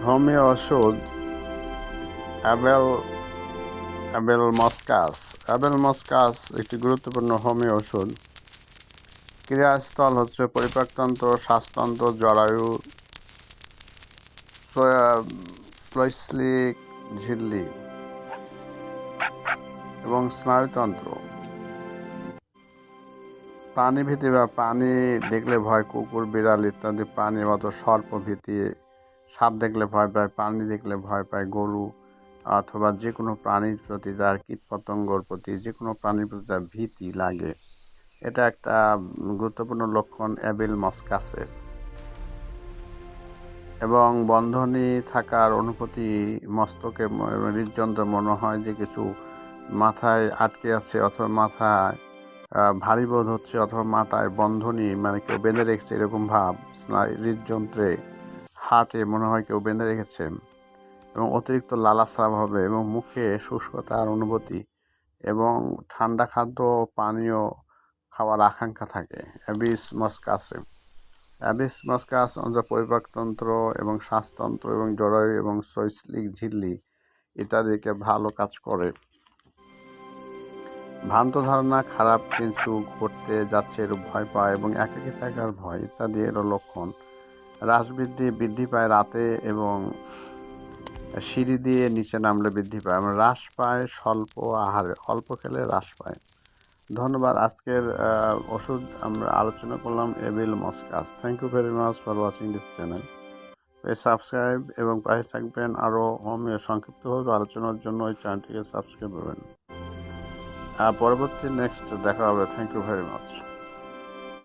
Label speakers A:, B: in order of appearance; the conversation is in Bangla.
A: হোমিও ওষুধ অ্যাবেল অ্যাবেলমস্কাস। অ্যাবেলমস্কাস একটি গুরুত্বপূর্ণ হোমিও ওষুধ। ক্রিয়াস্থল হচ্ছে পরিপাকতন্ত্র, শ্বাসতন্ত্র, জরায়ু, ফ্লৈসলিক ঝিল্লি এবং স্নায়ুতন্ত্র। প্রাণীভীতি বা প্রাণী দেখলে ভয়, কুকুর, বিড়াল ইত্যাদি প্রাণীর মতো সর্পভীতি, সাপ দেখলে ভয় পায়, প্রাণী দেখলে ভয় পায়, গরু অথবা যে কোনো প্রাণীর প্রতি তার কীটপতঙ্গর প্রতি যে কোনো প্রাণীর প্রতি তার ভীতি লাগে, এটা একটা গুরুত্বপূর্ণ লক্ষণ অ্যাবেলমস্কাসের। এবং বন্ধনী থাকার অনুভূতি, মস্তকে হৃদযন্ত্রে মনে হয় যে কিছু মাথায় আটকে আছে অথবা মাথায় ভারী বোধ হচ্ছে অথবা মাথায় বন্ধনী মানে কেউ বেঁধে রেখেছে এরকম ভাব, হৃদযন্ত্রে হার্টে মনে হয় কেউ বেঁধে রেখেছে, এবং অতিরিক্ত লালাস্রাব হবে এবং মুখে শুষ্কতার অনুভূতি এবং ঠান্ডা খাদ্য পানীয় খাওয়ার আকাঙ্ক্ষা থাকে। অ্যাবিসমাস্কাস আমাদের পরিপাকতন্ত্র এবং শ্বাসতন্ত্র এবং জরায়ু এবং শৈশলিক ঝিল্লি ইত্যাদিকে ভালো কাজ করে। ভ্রান্ত ধারণা, খারাপ কিছু ঘটতে যাচ্ছে এরূপ ভয় পায় এবং একাকী থাকার ভয় ইত্যাদি এর লক্ষণ। হ্রাস বৃদ্ধি পায় রাতে এবং সিঁড়ি দিয়ে নিচে নামলে বৃদ্ধি পায়। আমরা হ্রাস পায় স্বল্প আহারে, অল্প খেলে হ্রাস পায়। ধন্যবাদ। আজকের ওষুধ আমরা আলোচনা করলাম Abelmoschus. Thank you very much for watching this channel. Subscribe এবং পাশে থাকবেন। আরও হোমিও সংক্ষিপ্তভাবে আলোচনার জন্য ওই চ্যানেলটিকে সাবস্ক্রাইব করবেন। পরবর্তী নেক্সট দেখা হবে। Thank you very much.